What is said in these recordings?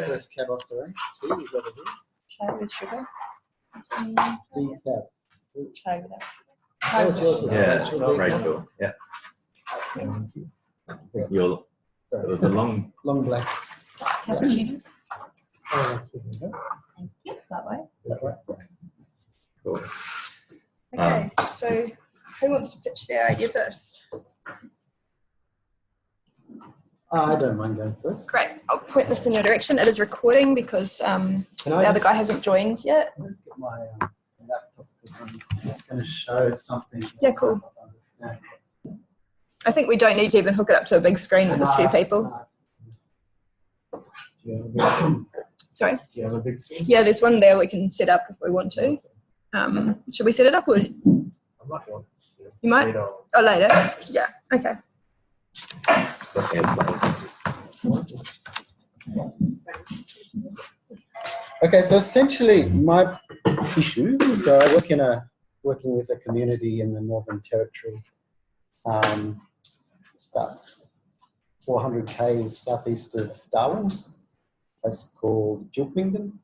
First cab off the rank. Tea, we've got to do. Chai with sugar. Decaf. Chai without sugar. That was yours, wasn't it? Yeah, Rachel. Yeah. You'll. It was a long black. Cappuccino. Oh, that's good. Thank you. That way. Cool. Okay, so who wants to pitch their idea first? I don't mind going first. Great. I'll point this in your direction. It is recording because the other guy hasn't joined yet. Let's get my laptop because I'm just going to show something. Yeah, cool. I think we don't need to even hook it up to a big screen with this few people. Sorry? Do you have a big screen? Yeah, there's one there we can set up if we want to. Should we set it up or? You might? Oh, later? Yeah, okay. Okay, so essentially my issue, so I working with a community in the Northern Territory. It's about 400 k's southeast of Darwin, a place called Julpington.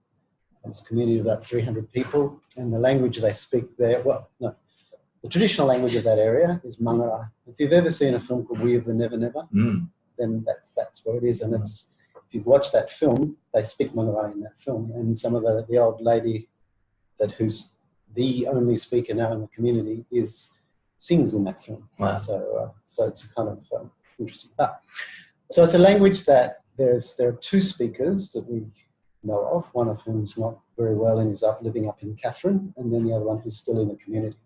It's a community of about 300 people, and the language they speak there, the traditional language of that area is Mangara. If you've ever seen a film called We of the Never Never, then that's where it is. And it's, if you've watched that film, they speak Mangara in that film. And some of the old lady who's the only speaker now in the community sings in that film. Wow. So it's kind of interesting. So it's a language that there are two speakers that we know of, one of whom is not very well and is living up in Catherine, and then the other one who's still in the community.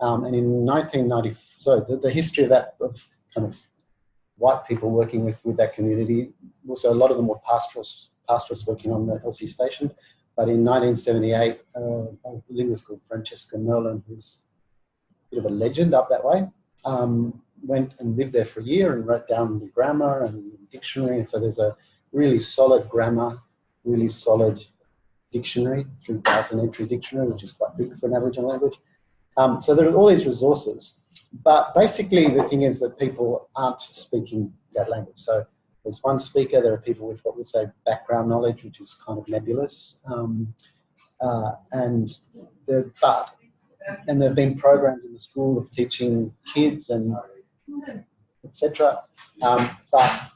And in 1990, so the history of that, of kind of white people working with that community, also a lot of them were pastoralists working on the LC station. But in 1978, a linguist called Francesca Merlin, who's a bit of a legend up that way, went and lived there for a year and wrote down the grammar and dictionary. And so there's a really solid grammar, really solid dictionary, 3,000 entry dictionary, which is quite big for an Aboriginal language. So there are all these resources, but basically the thing is that people aren't speaking that language. So there's one speaker, there are people with what we say background knowledge, which is kind of nebulous, and they've been programmed in the school of teaching kids and etc. But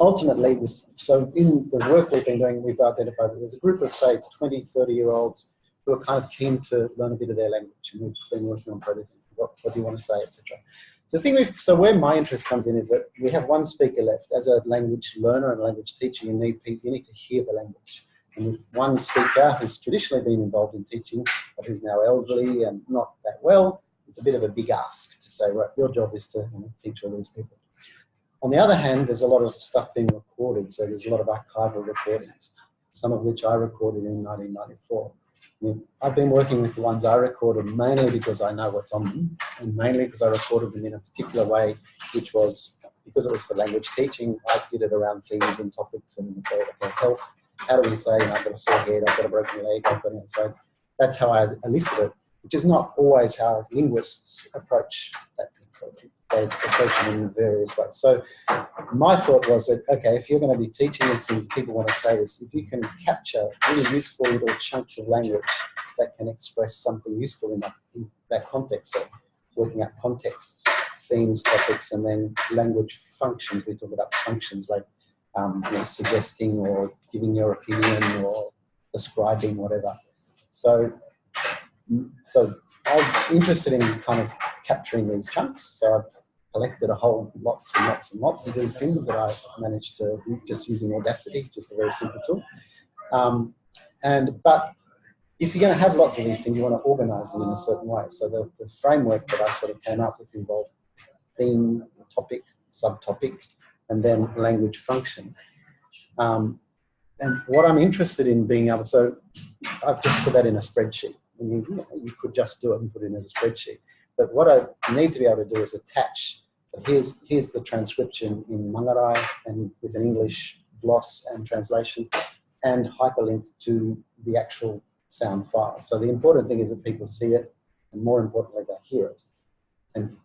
ultimately, so in the work we've been doing, we've identified that there's a group of, say, 20, 30-year-olds who are kind of keen to learn a bit of their language, and we've been working on projects. What do you want to say, etc. So where my interest comes in is that we have one speaker left. As a language learner and a language teacher, you need to hear the language. And with one speaker who's traditionally been involved in teaching, but who's now elderly and not that well, it's a bit of a big ask to say, right, your job is to teach all these people. On the other hand, there's a lot of stuff being recorded, so there's a lot of archival recordings, some of which I recorded in 1994. I've been working with the ones I recorded mainly because I know what's on them, and mainly because I recorded them in a particular way, which was, because it was for language teaching, I did it around themes and topics, and so, okay, health, how do we say, I've got a sore head, I've got a broken leg, so that's how I elicit it, which is not always how linguists approach that thing. So they approach it in various ways. So my thought was that, okay, if you're going to be teaching these things, people want to say this, if you can capture really useful little chunks of language that can express something useful in that context, so working out contexts, themes, topics, and then language functions. We talk about functions like suggesting or giving your opinion or describing whatever. So I'm interested in kind of capturing these chunks. So I've collected a whole lots and lots and lots of these things that I've managed to just using Audacity, just a very simple tool. But if you're going to have lots of these things, you want to organize them in a certain way. So the framework that I sort of came up with involved theme, topic, subtopic, and then language function. And what I'm interested in being able, so I've just put that in a spreadsheet. And you could just do it and put it in a spreadsheet. But what I need to be able to do is attach, so here's the transcription in Manggarai and with an English gloss and translation, and hyperlink to the actual sound file. So the important thing is that people see it, and more importantly, they hear it. And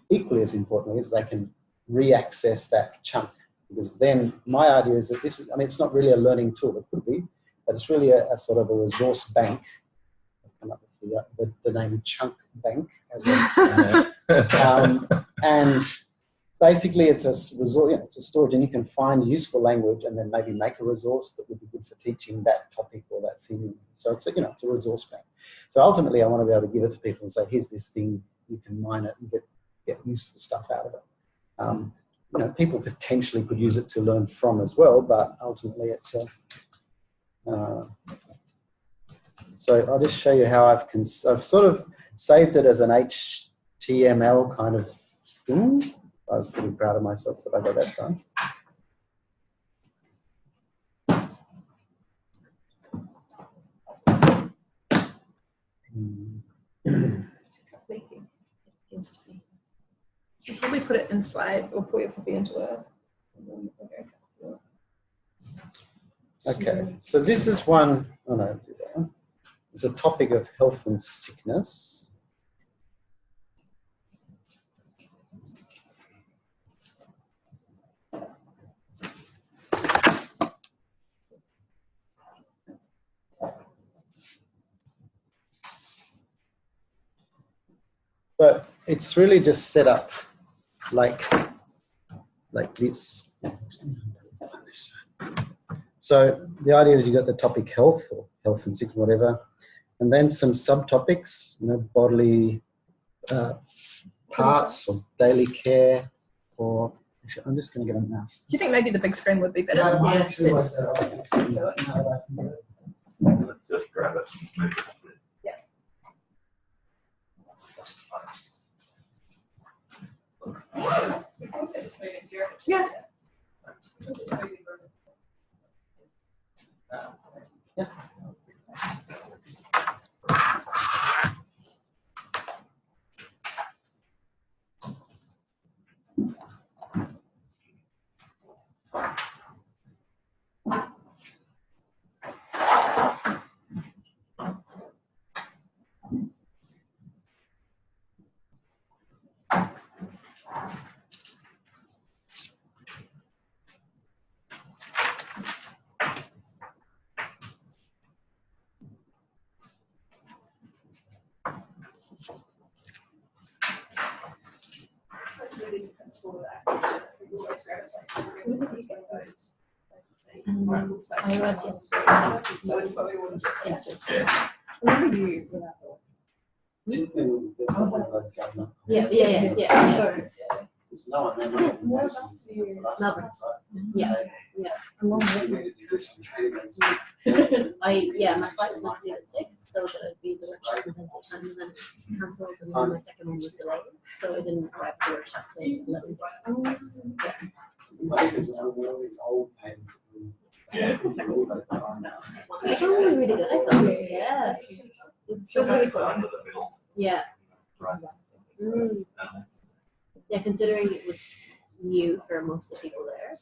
equally as importantly is they can re-access that chunk Because then my idea is that this is, I mean, it's not really a learning tool, it could be, but it's really a sort of a resource bank. I've come up with the name Chunk Bank as a, and basically it's a resource, it's a storage, and you can find useful language and then maybe make a resource that would be good for teaching that topic or that thing. So it's a, it's a resource bank. So ultimately I want to be able to give it to people and say, here's this thing, you can mine it and get useful stuff out of it. People potentially could use it to learn from as well, but ultimately it's a... so I'll just show you how I've sort of saved it as an HTML kind of thing. I was pretty proud of myself that I got that far. You can probably put it inside or put your copy into a... Okay, so this is one, oh no, do that one. It's a topic of health and sickness. So it's really just set up like this. So the idea is you got the topic health or health and sickness, whatever, and then some subtopics, bodily parts or daily care, or actually, I'm just going to get a mouse. Do you think maybe the big screen would be better? Yeah, let's do it. Let's just grab it. Yeah. Yeah. Yeah. Yeah. There's no one there. My flight was meant to leave at 6, so that I'd be the workshop and then it was cancelled, and then my second one was delayed, so I didn't arrive at the workshop till 11. Yeah. The second one was really good, I thought. Yeah. It was really cool. Yeah. Yeah, considering it was new for most of the people there, I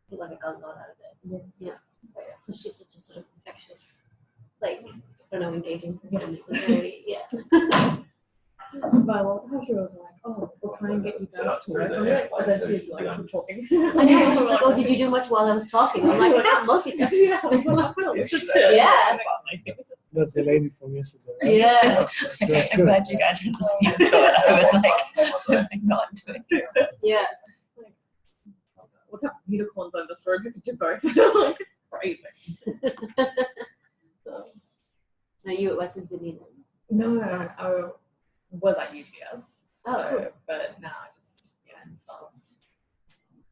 feel like I got a lot out of it. Yeah. It's just such a sort of infectious, like, I don't know, engaging person. It was very, yeah. Well, she was like, oh, we'll try and get you guys to work on it, but then she's like, keep talking. I know, she's like, oh, did you do much while I was talking? I'm like, I can't look at that. Yeah. That's the lady from yesterday. Right? Yeah. Okay, I'm glad you guys had the same thought. I was like, not doing it. Yeah. What type of unicorns on this road? You could do both. Like, crazy. So, are you at Western Sydney then? No, I was at UTS. Oh, so, cool. but now I just, in startups.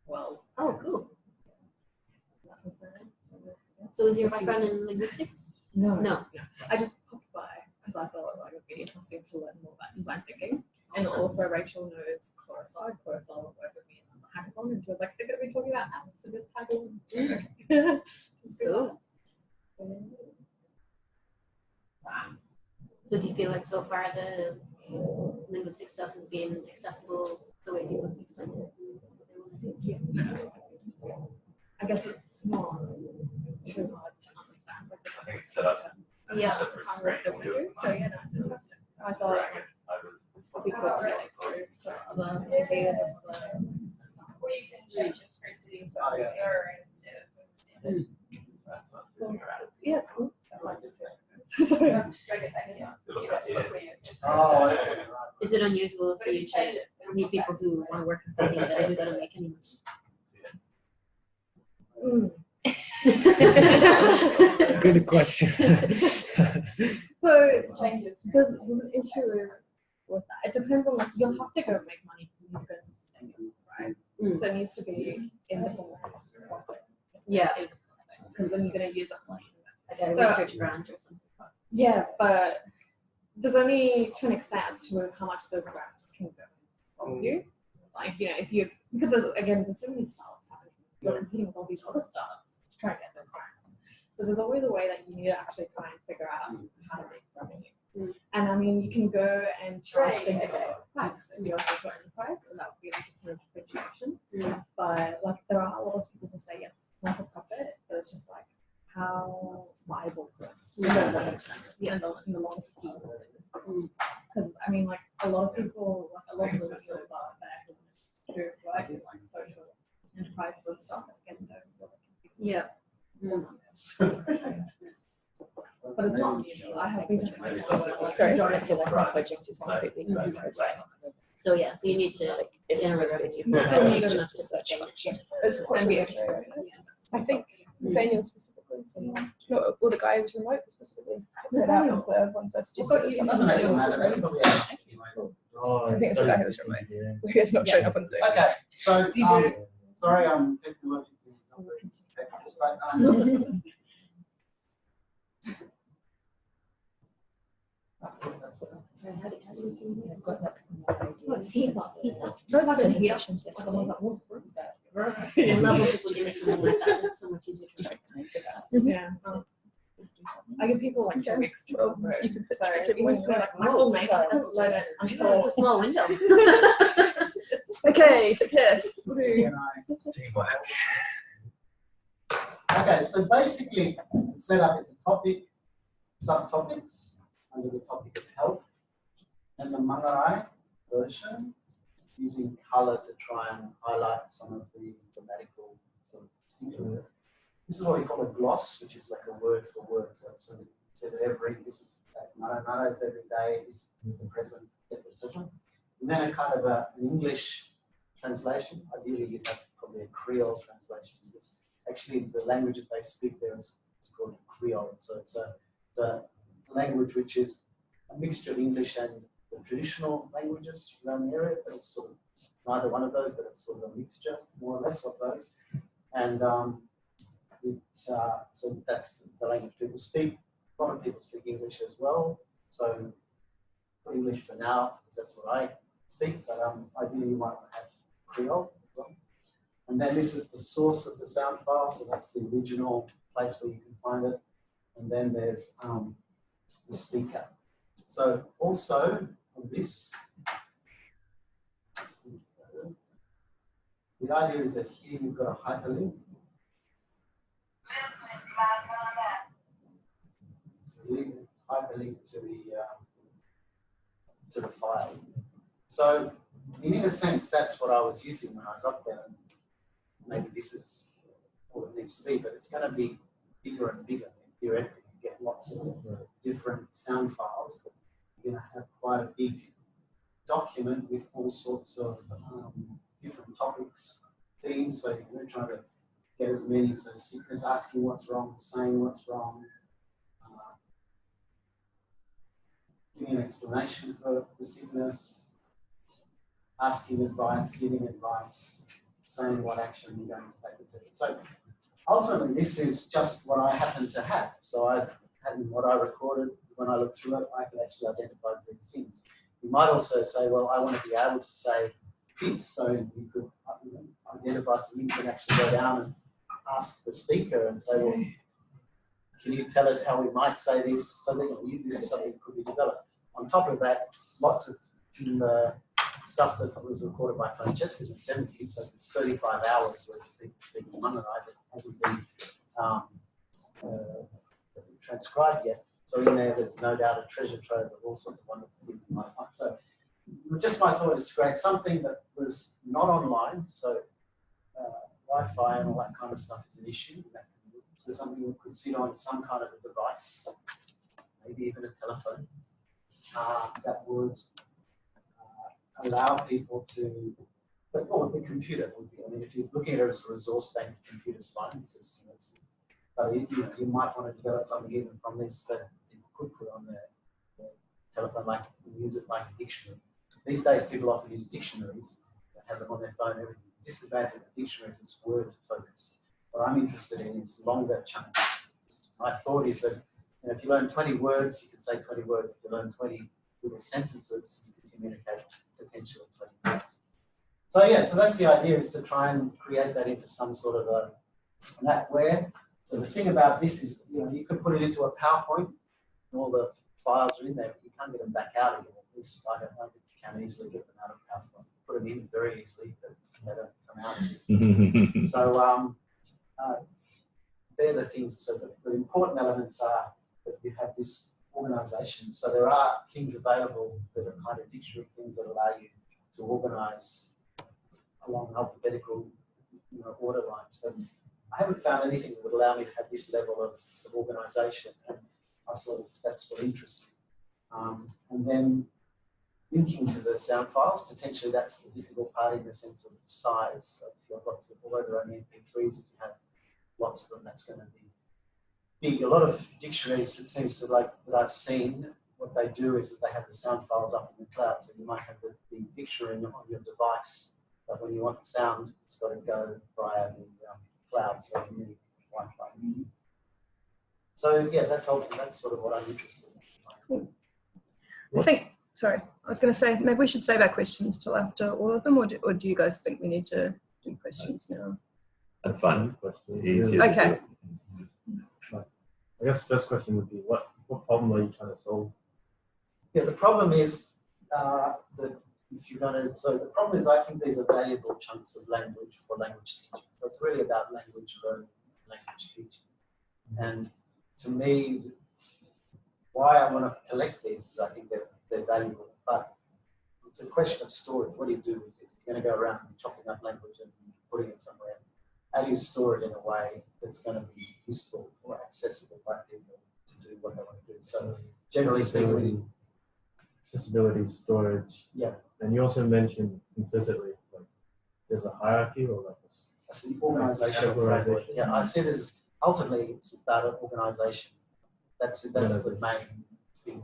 Well. Oh, cool. So is your background in linguistics? No. I just popped by because I thought like, it would be interesting to learn more about design thinking. And also Rachel knows Clarissa. Clarissa will work with me on the hackathon, and she was like, they're going to be talking about apps, so just hackathon. Cool. So do you feel like so far the linguistic stuff has been accessible the way people explain it? Yeah. I guess it's not too hard to understand. Like, I think it's set up. Yeah. So yeah, no, it's interesting. I thought like, it'd be cool to get exposed to other ideas of other. Yeah, it's cool. Sorry. Oh, I see. Is it unusual for you to meet people who want to work in something that isn't going to make any money? Good question. So there's an issue with that. It depends on, like, you'll have to go make money because you need to go to singers, right? So it needs to be in the form of profit. Yeah. Because then you're going to use that money. Like a So- research grant or something. Yeah, but there's only to an extent as to how much those grants can go from you. Like, you know, if you, because there's so many startups happening. You're competing with all these other startups to try and get those grants. So there's always a way that you need to actually try and figure out how to make revenue. And I mean, you can go and charge things about price. If you also put any price, and that would be like a kind of differentiation. But like, there are a lot of people who say yes, not for profit, but it's just like, how viable is it in the long term, in the long scheme of it? Because I mean, like, a lot of people, like a lot of the skills are that do work is like social enterprises and stuff. And Yeah. but it's not usual. I have been to Sorry, I feel like my project is completely So yeah, so you need to generate revenue. basically You need it's enough just to a search sustain function. it. It's quite be extra. extra. I think Zaniel specifically. No, well, the guy who was remote specifically put out and put everyone's messages. So It doesn't actually matter. That's probably I think it's the guy who was remote. Who has not shown up on Zoom. Okay, so sorry, I'm technologically not very technical, but Sorry, how do you see I've got like more ideas. Presentations, Yes, I love when people give me something like that. It's so much easier to different kinds of that. Yeah. Do something. I give people like 2 weeks to Well, promote. you can put So scripted even when for you're like my full name, I couldn't learn it It's until a small window. Okay, success. can I? Okay, so basically, it's set up as a topic, subtopics under the topic of health, and the Mangarai version using color to try and highlight some of the grammatical sort of distinctions. This is what we call a gloss, which is like a word for word. So instead of every, that's nara is every day, this is the present, etc. And then a kind of an English translation. Ideally, you'd have probably a Creole translation. Actually, the language that they speak there is called Creole. So it's a language which is a mixture of English and the traditional languages around the area, but it's sort of neither one of those, but it's sort of a mixture, more or less, of those. And so that's the language people speak. A lot of people speak English as well. So for English for now, because that's what I speak, but ideally you might want to have Creole as well. And then this is the source of the sound file, so that's the original place where you can find it. And then there's the speaker. So also on this, the idea is that here you've got a hyperlink. So you hyperlink to the file. So in a sense, that's what I was using when I was up there. Maybe this is all it needs to be, but it's going to be bigger and bigger. Theoretically, you get lots of different sound files. You're going to have quite a big document with all sorts of different topics, themes. So you're going to try to get as many as seekers asking what's wrong, saying what's wrong, giving an explanation for the sickness, asking advice, giving advice, saying what action you're going to take, etc. So ultimately, this is just what I happen to have. So I had what I recorded. When I look through it, I can actually identify these things. You might also say, well, I want to be able to say this, so you could identify some things and actually go down and ask the speaker and say, well, can you tell us how we might say this so that this is something that could be developed. On top of that, lots of the stuff that was recorded by Francesca in the 70s, so there's 35 hours worth of people speaking Mangarai that hasn't been transcribed yet. So in there's no doubt a treasure trove of all sorts of wonderful things you might find. So just my thought is to create something that was not online, so Wi-Fi and all that kind of stuff is an issue. That can So something that could sit on some kind of a device, maybe even a telephone, that would allow people to, or the computer would be. I mean, if you're looking at it as a resource bank, the computer's fine because but you might want to develop something even from this that you could put on the telephone, like use it like a dictionary. These days, people often use dictionaries that have them on their phone. Everything. The disadvantage of dictionaries is word focus. What I'm interested in is longer chunks. My thought is that if you learn 20 words, you can say 20 words. If you learn 20 little sentences, you can communicate potentially 20 words. So yeah, so that's the idea, is to try and create that into some sort of a where. So the thing about this is, you could put it into a PowerPoint, and all the files are in there, but you can't get them back out again. At least I don't know if you can easily get them out of PowerPoint. Put them in very easily, but they don't come out. So they're the things. So the important elements are that you have this organisation. So there are things available that are kind of dictionary things that allow you to organise along alphabetical order lines. But I haven't found anything that would allow me to have this level of organisation, and that's what interests me. And then linking to the sound files, potentially that's the difficult part in the sense of size. So if you have lots of, although they're only MP3s, if you have lots of them, that's going to be big. A lot of dictionaries, it seems to that I've seen, what they do is that they have the sound files up in the cloud. So you might have the dictionary on your device, but when you want the sound, it's got to go via the cloud, so you need Wi-Fi. So yeah, that's sort of what I'm interested in. I think, sorry, I was going to say, maybe we should save our questions till after all of them, or do you guys think we need to do questions now? That's fun. Easier. Okay. I guess the first question would be, what problem are you trying to solve? Yeah, the problem is that if you're going to, so the problem is I think these are valuable chunks of language for language teaching. So it's really about language learning, language teaching. And to me, why I want to collect these is I think they're valuable. But it's a question of storage. What do you do with this? You're going to go around chopping up language and putting it somewhere. How do you store it in a way that's going to be useful or accessible by people to do what they want to do? So generally speaking, accessibility, storage. Yeah. And you also mentioned implicitly, like there's a hierarchy or like this. That's the organizational framework. Yeah, I see this ultimately it's about an organization. That's the main thing.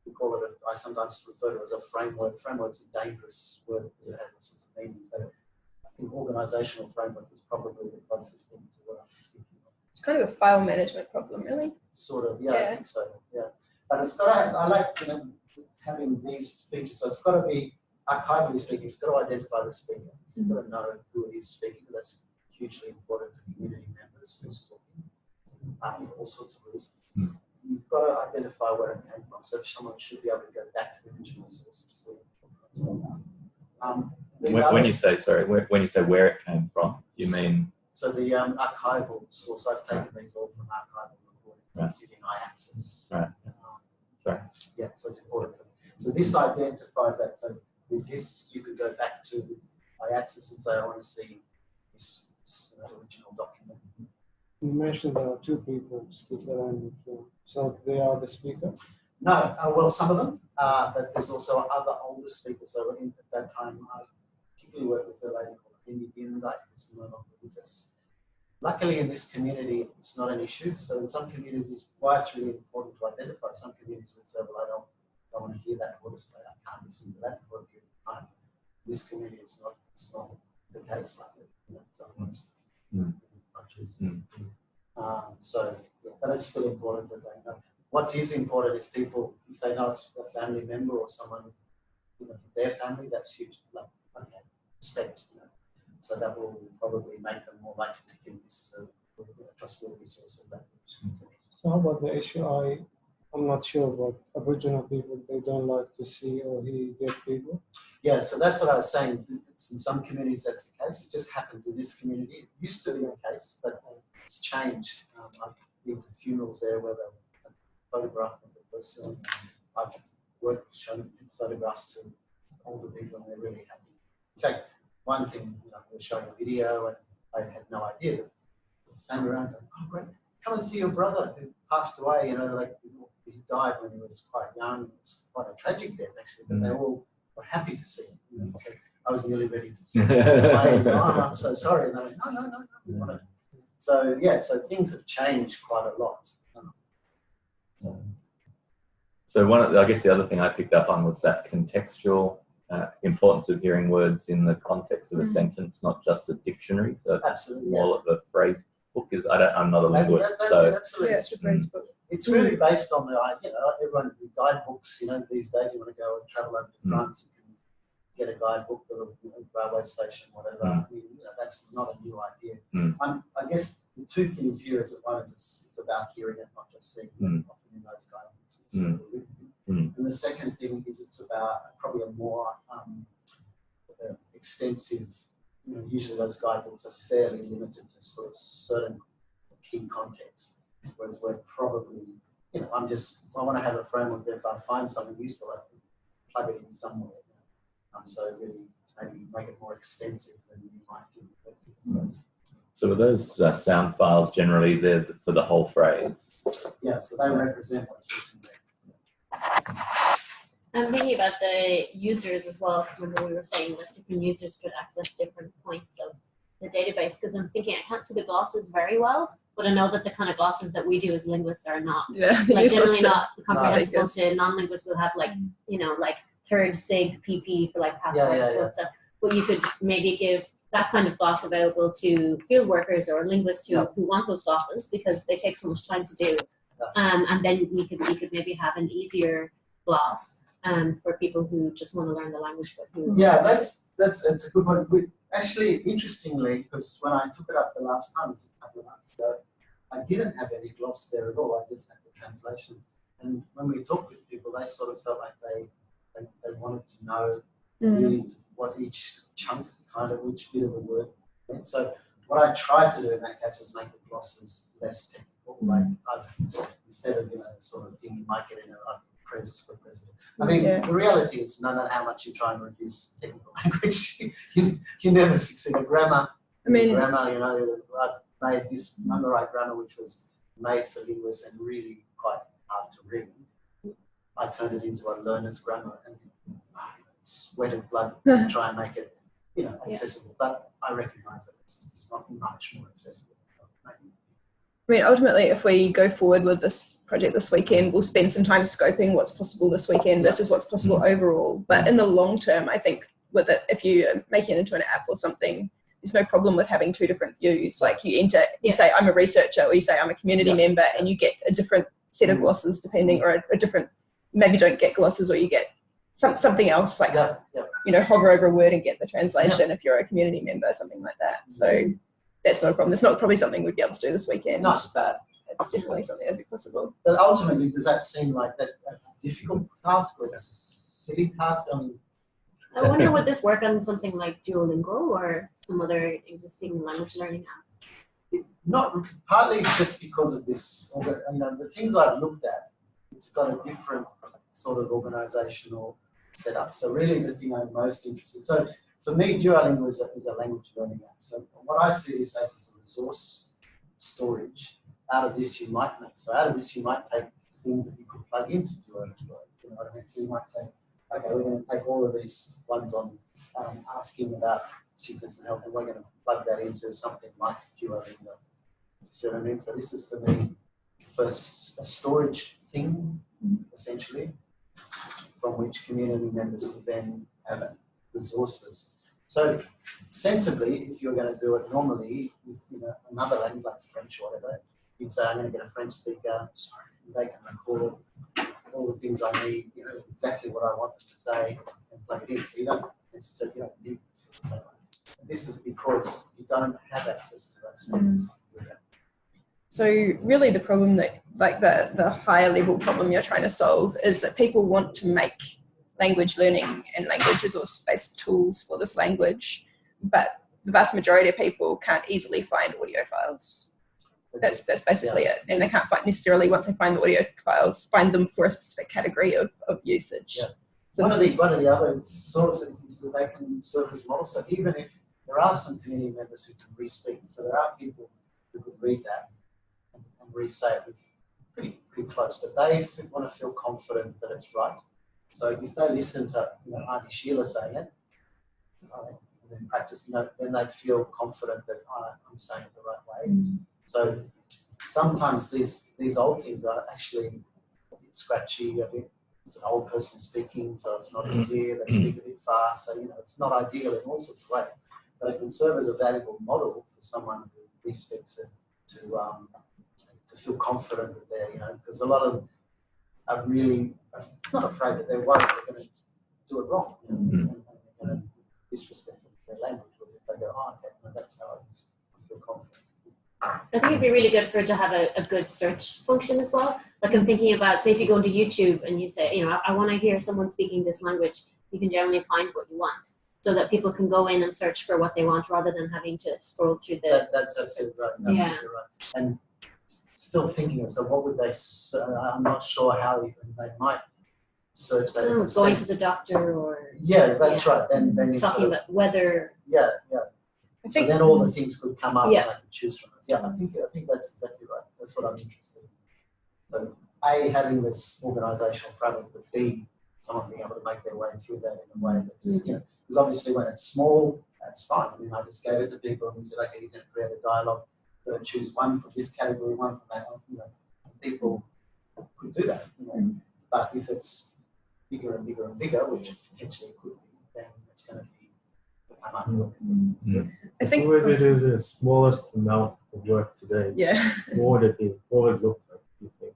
We call it, I sometimes refer to it as a framework. Framework's a dangerous word because it has all sorts of meanings. So I think organizational framework is probably the closest thing to what I'm thinking of. It's kind of a file management problem, really. Sort of, yeah. I think so, yeah. But it's got to have, I like having these features. So it's got to be, archivally speaking, it's got to identify the speaker. So you've got to know who it is speaking. That's hugely important to community members who's talking for all sorts of reasons. You've got to identify where it came from. So someone should be able to go back to the original sources. When you say, sorry, when you say where it came from, you mean? So the archival source, I've taken these all from archival recordings and sitting in iAccess. Right. Sorry. Yeah, so it's important for me. So this identifies that. So with this, you could go back to iAccess and say, I want to see this original document. You mentioned there are two people, speaker and so they are the speaker? No, well, some of them, but there's also other older speakers. So at that time, I particularly worked with a lady called Amy Biendyke, who's no longer with us. Luckily, in this community, it's not an issue. So in some communities, why it's really important to identify, some communities would say, well, I don't want to hear that or say, I can't listen to that for a period of time. This community is not the case like it. Someone's so, yeah, but it's still important that they know. What is important is people, if they know it's a family member or someone, from their family, that's huge. Like, okay, respect, So that will probably make them more likely to think this is a trustworthy source of language. So how about the issue I'm not sure about Aboriginal people, they don't like to see or hear deaf people? Yeah, so that's what I was saying. It's in some communities that's the case. It just happens in this community. It used to be the case, but it's changed. I've been to funerals there where they photograph of the person. I've shown photographs to older people and they're really happy. In fact, one thing, we were showing a video and I had no idea that the family around going, oh, great, come and see your brother who passed away, you know, like he died when he was quite young. It's quite a tragic death, actually, but they all were happy to see him. You know? So I was nearly ready to say, oh, I'm so sorry. And they went, no, we want to. So, yeah, so things have changed quite a lot. So I guess the other thing I picked up on was that contextual importance of hearing words in the context of a sentence, not just a dictionary. So Absolutely, more of a phrase book is. I'm not a linguist, that's so it, absolutely. Yeah, it's a phrase book. It's really based on the, you know, everyone with guidebooks, you know, these days you want to go and travel over to France, you can get a guidebook for the railway station, whatever. I mean, you know, that's not a new idea. I guess the two things here is that one is it's about hearing it, not just seeing it, often in those guidebooks. It's and the second thing is it's about probably a more extensive, you know, usually those guidebooks are fairly limited to sort of certain key contexts. Whereas we're probably, you know, I want to have a framework that if I find something useful, I can plug it in somewhere. So really maybe make it more extensive than you might do. So are those sound files generally there for the whole phrase? Yeah, so they represent what's written there. I'm thinking about the users as well. Remember we were saying that different users could access different points of the database, because I'm thinking I can't see the glosses very well, but I know that the kind of glosses that we do as linguists are not, like generally not comprehensible to non-linguists. Will have like, you know, like third sig PP for like passports and stuff. But you could maybe give that kind of gloss available to field workers or linguists who want those glosses because they take so much time to do. And then we could maybe have an easier gloss for people who just want to learn the language. But who that's a good point. Actually, interestingly, because when I took it up the last time, it was a couple of months ago, I didn't have any gloss there at all. I just had the translation. And when we talked with people, they sort of felt like they wanted to know really what each chunk, kind of which bit of a word meant. So what I tried to do in that case was make the glosses less technical. Like instead of, you know, the sort of thing you might get in a press. I mean, the reality is no matter how much you try and reduce technical language, you never succeed. Grammar, you know, I've made this Underwrite grammar, which was made for linguists and really quite hard to read. I turned it into a learner's grammar, and it's sweat and blood to try and make it, you know, accessible. But I recognise that it's not much more accessible. I mean, ultimately, if we go forward with this project this weekend, we'll spend some time scoping what's possible this weekend versus what's possible overall. But in the long term, I think with it, if you make it into an app or something, there's no problem with having two different views. Like you enter, you say I'm a researcher, or you say I'm a community member, and you get a different set of glosses depending, or a different, maybe don't get glosses, or you get something else, like you know, hover over a word and get the translation if you're a community member, something like that. So that's not a problem. It's not probably something we'd be able to do this weekend, but it's definitely something that'd be possible. But ultimately, does that seem like a difficult task or a silly task? I mean, I wonder would this work on something like Duolingo or some other existing language learning app? Not partly just because of this. You know, the things I've looked at, it's got a different sort of organisational setup. So really, the thing I'm most interested in. So for me, Duolingo is a language learning app. So what I see is as a resource storage. Out of this, you might make. So out of this, you might take things that you could plug into Duolingo. You know what I mean? So you might say, okay, we're going to take all of these ones on asking about sickness and health, and we're going to plug that into something like Duolingo. You see what I mean? So this is, to me, first a storage thing, essentially, from which community members will then have resources. So sensibly, if you're going to do it normally with, you know, another language like French or whatever, you'd say, I'm going to get a French speaker, they can record all the things I need, you know, exactly what I want them to say, and plug it in. So you don't necessarily need this. This is because you don't have access to those things. So really the problem that, like the higher level problem you're trying to solve is that people want to make language learning and language resource-based tools for this language, but the vast majority of people can't easily find audio files. That's basically it. And they can't find necessarily, once they find the audio files, find them for a specific category of usage. Yeah. So one of the other sources is that they can serve as models. So even if there are some community members who can re-speak, so there are people could read that and re-say it with pretty close, but they want to feel confident that it's right. So if they listen to Auntie Sheila saying it, and then practice, then they'd feel confident that I'm saying it the right way. So sometimes these old things are actually a bit scratchy. It's an old person speaking, so it's not as clear. They speak a bit fast, so it's not ideal in all sorts of ways. But it can serve as a valuable model for someone who re-speaks it to feel confident that they're, because a lot of them are really not afraid that they're worried they're going to do it wrong, and they're going to disrespect their language. Because if they go, okay, that's how I feel confident. I think it'd be really good for it to have a good search function as well. Like I'm thinking about, say, if you go into YouTube and you say, I want to hear someone speaking this language, you can generally find what you want, so that people can go in and search for what they want rather than having to scroll through the. That's absolutely right. No, yeah. You're right. And still thinking, so what would they? I'm not sure how even they might search that. Going to the doctor or. Yeah, that's right. Then you talking about weather. Yeah. So then all the things could come up and I could choose from it. Yeah, I think that's exactly right. That's what I'm interested in. So having this organisational framework, but B, someone being able to make their way through that in a way that's, because obviously when it's small, that's fine. I mean, I just gave it to people and we said, okay, you're going to create a dialogue, you're going to choose one from this category, one from that one, and people could do that, But if it's bigger and bigger and bigger, which potentially it could be, then it's going to be become unworkable. I think if we were to do the smallest amount of work today, what would it be? What would it look like, do you think?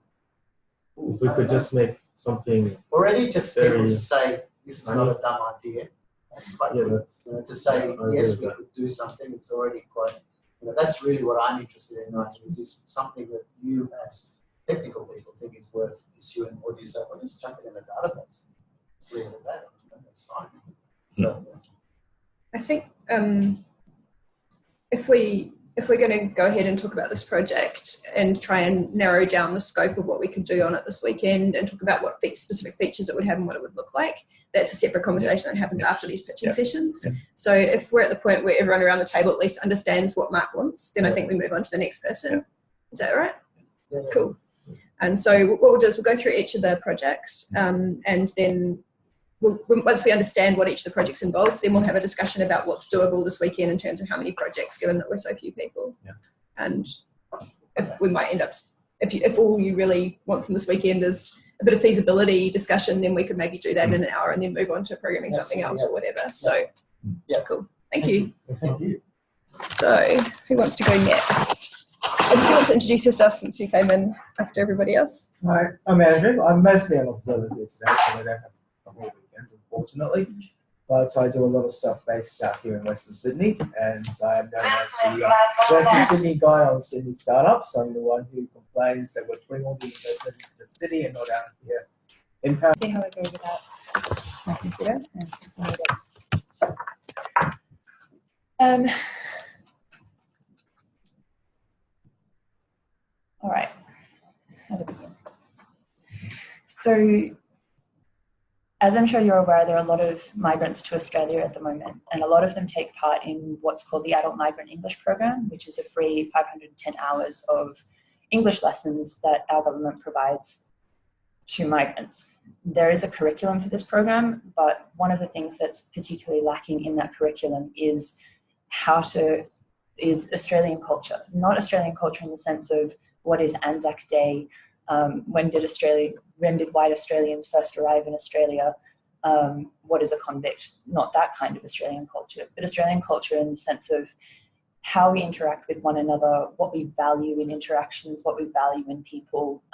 If we could just make something already just able to say this is not a dumb idea. That's quite good. To say yes, we could do something. It's already quite. That's really what I'm interested in. Is this something that you, as technical people, think is worth pursuing, or do you say, well, just chuck it in a database? Just leave it at that. That's fine. So, I think if we're going to go ahead and talk about this project and try and narrow down the scope of what we could do on it this weekend and talk about what specific features it would have and what it would look like, that's a separate conversation that happens after these pitching sessions. So if we're at the point where everyone around the table at least understands what Mark wants, then I think we move on to the next person. Is that all right? Yeah. Cool. And so what we'll do is we'll go through each of the projects and then once we understand what each of the projects involves, then we'll have a discussion about what's doable this weekend in terms of how many projects, given that we're so few people. And if we might end up, if all you really want from this weekend is a bit of feasibility discussion, then we could maybe do that in an hour and then move on to programming something else or whatever. So, cool. Thank you. Thank you. So, who wants to go next? Do you want to introduce yourself since you came in after everybody else? Hi, I'm Andrew. I'm mostly an observer here today, so I don't have the whole weekend, unfortunately. But I do a lot of stuff based out here in Western Sydney, and I am known as the Western Sydney guy on Sydney Startups. I'm the one who complains that we're putting all the investment into the city and not out here in Paris. See how I go without my computer. All right. How to begin? So, as I'm sure you're aware, there are a lot of migrants to Australia at the moment, and a lot of them take part in what's called the Adult Migrant English Program, which is a free 510 hours of English lessons that our government provides to migrants. There is a curriculum for this program, but one of the things that's particularly lacking in that curriculum is Australian culture. Not Australian culture in the sense of what is Anzac Day, when did white Australians first arrive in Australia, what is a convict? Not that kind of Australian culture, but Australian culture in the sense of how we interact with one another, what we value in interactions, what we value in people,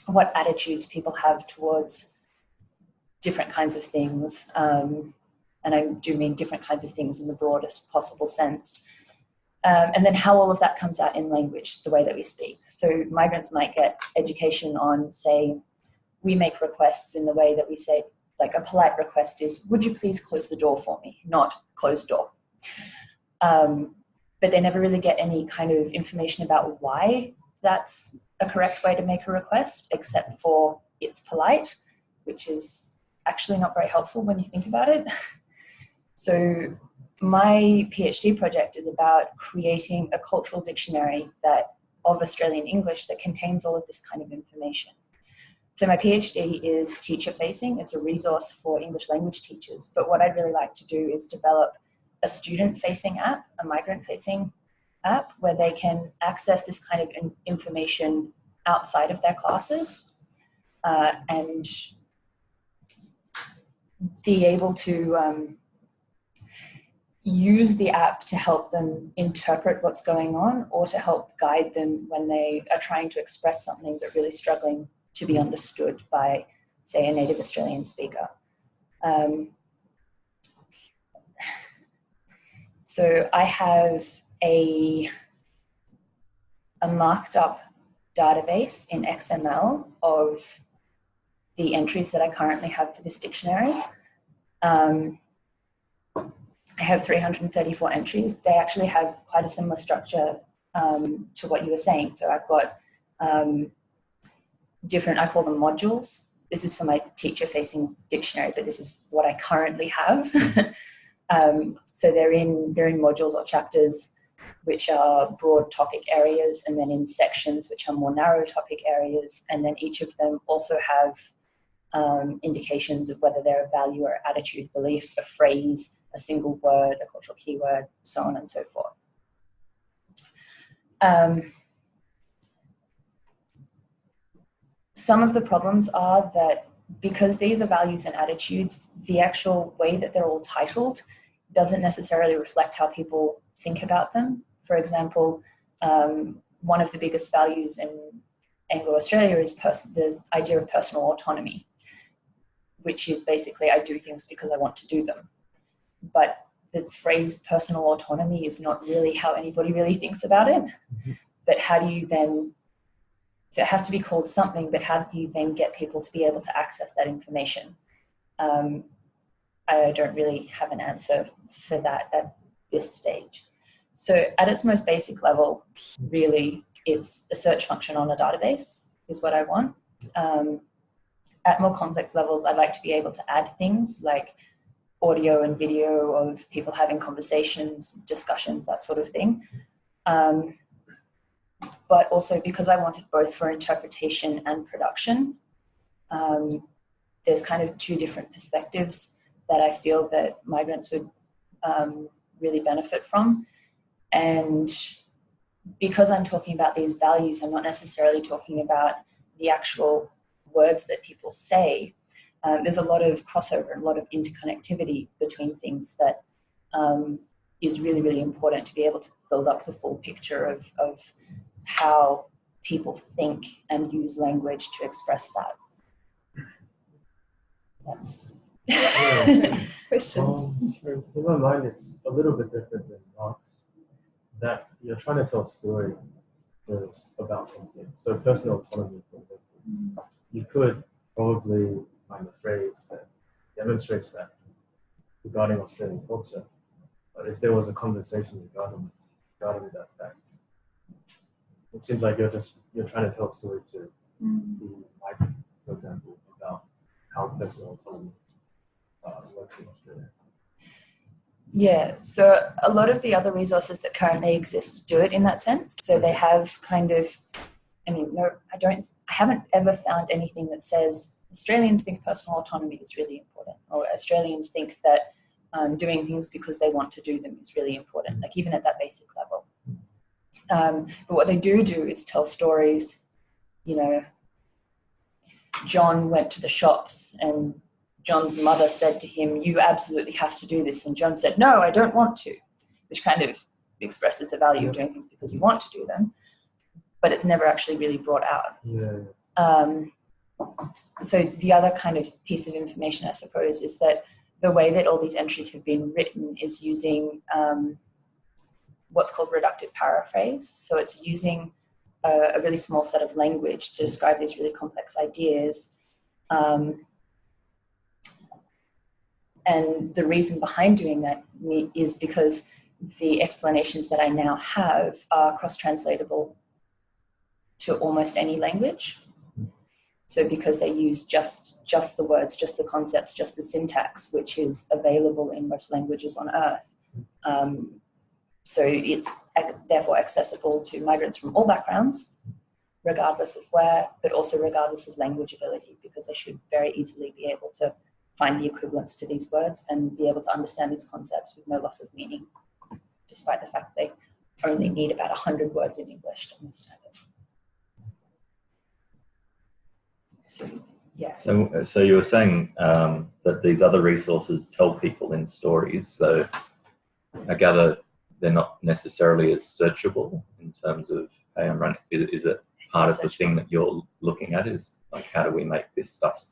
what attitudes people have towards different kinds of things. And I do mean different kinds of things in the broadest possible sense. And then how all of that comes out in language, the way that we speak. So migrants might get education on, say, we make requests in the way that we say, like a polite request is, would you please close the door for me? Not close door. But they never really get any kind of information about why that's a correct way to make a request, except for it's polite, which is actually not very helpful when you think about it. So my PhD project is about creating a cultural dictionary of Australian English that contains all of this kind of information. So my PhD is teacher-facing. It's a resource for English language teachers. But what I'd really like to do is develop a student-facing app, a migrant-facing app, where they can access this kind of information outside of their classes and be able to use the app to help them interpret what's going on, or to help guide them when they are trying to express something but really struggling to be understood by, say, a native Australian speaker. So I have a marked up database in XML of the entries that I currently have for this dictionary. I have 334 entries. They actually have quite a similar structure to what you were saying. So I've got different, I call them modules. This is for my teacher-facing dictionary, but this is what I currently have. So they're in modules or chapters, which are broad topic areas, and then in sections, which are more narrow topic areas. And then each of them also have indications of whether they're a value or attitude, belief, a phrase, a single word, a cultural keyword, so on and so forth. Some of the problems are that because these are values and attitudes, the actual way that they're all titled doesn't necessarily reflect how people think about them. For example, one of the biggest values in Anglo-Australia is the idea of personal autonomy, which is basically I do things because I want to do them. But the phrase personal autonomy is not really how anybody really thinks about it. But how do you then, so it has to be called something, but how do you then get people to be able to access that information? I don't really have an answer for that at this stage. So at its most basic level, really, it's a search function on a database is what I want. At more complex levels, I'd like to be able to add things like audio and video of people having conversations, discussions, that sort of thing. But also because I want it both for interpretation and production, there's kind of two different perspectives that I feel that migrants would really benefit from. And because I'm talking about these values, I'm not necessarily talking about the actual words that people say. There's a lot of crossover, a lot of interconnectivity between things that is really, really important to be able to build up the full picture of how people think and use language to express that. That's questions. In my mind, it's a little bit different than Mark's. That you're trying to tell a story about something. So personal autonomy, for example, you could probably find a phrase that demonstrates that regarding Australian culture. But if there was a conversation regarding that fact, it seems like you're trying to tell a story to the migrant, for example, about how personal autonomy works in Australia. Yeah, so a lot of the other resources that currently exist do it in that sense. So they have kind of, I haven't ever found anything that says Australians think personal autonomy is really important, or Australians think that doing things because they want to do them is really important, like even at that basic level. But what they do is tell stories. You know, John went to the shops and John's mother said to him, "You absolutely have to do this." And John said, "No, I don't want to," which kind of expresses the value of doing things because you want to do them, but it's never actually really brought out. Yeah. So the other kind of piece of information, I suppose, is that the way that all these entries have been written is using what's called reductive paraphrase. So it's using a really small set of language to describe these really complex ideas. And the reason behind doing that is because the explanations that I now have are cross-translatable to almost any language. So because they use just the words, just the concepts, just the syntax, which is available in most languages on Earth, So it's therefore accessible to migrants from all backgrounds, regardless of where, but also regardless of language ability, because they should very easily be able to find the equivalents to these words and be able to understand these concepts with no loss of meaning, despite the fact they only need about 100 words in English to understand it. So, yeah. So you were saying that these other resources tell people in stories. So I gather they're not necessarily as searchable in terms of, hey, I'm running. Is it part of the thing that you're looking at? Is like, how do we make this stuff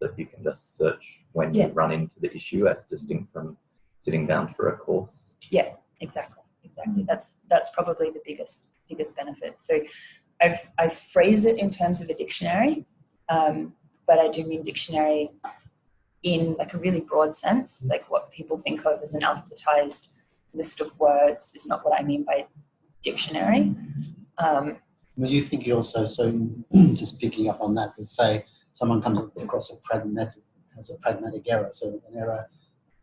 that you can just search when you run into the issue, as distinct from sitting down for a course? Yeah, exactly. That's probably the biggest benefit. So I phrase it in terms of a dictionary, but I do mean dictionary in like a really broad sense. Like what people think of as an alphabetized list of words is not what I mean by dictionary. Well, you think you also, so just picking up on that, let's say someone comes across a pragmatic error. So an error,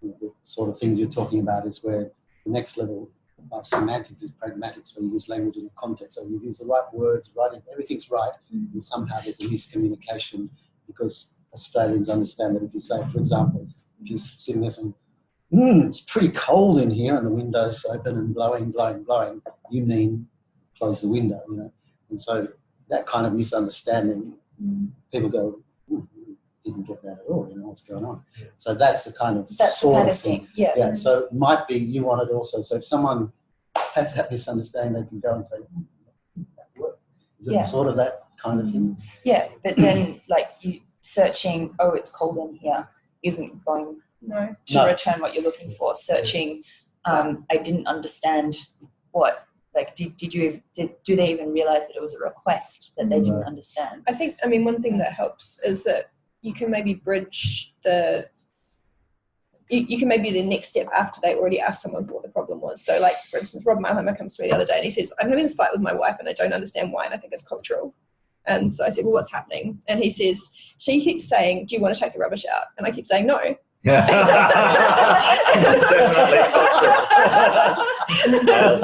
the sort of things you're talking about is where the next level of semantics is pragmatics, where you use language in a context. So you use the right words, everything's right, and somehow there's a miscommunication because Australians understand that if you say, for example, if you're sitting there saying, it's pretty cold in here and the window's open and blowing, you mean close the window, you know. And so that kind of misunderstanding, people go, didn't get that at all, you know, what's going on. So that's the kind of sort of thing. Yeah. So it might be you want it also. So if someone has that misunderstanding, they can go and say, that worked. Is it sort of that kind of thing? Yeah, but then like you searching, oh, it's cold in here, isn't going to return what you're looking for. Searching, I didn't understand what. Like, do they even realize that it was a request that they didn't understand? I think, one thing that helps is that you can maybe bridge you can maybe the next step after they already asked someone what the problem was. So like, for instance, Rob Malhammer comes to me the other day and he says, I'm having this fight with my wife and I don't understand why, and I think it's cultural. And so I said, well, what's happening? And he says, she keeps saying, do you want to take the rubbish out? And I keep saying, no. It's definitely cultural. And I'm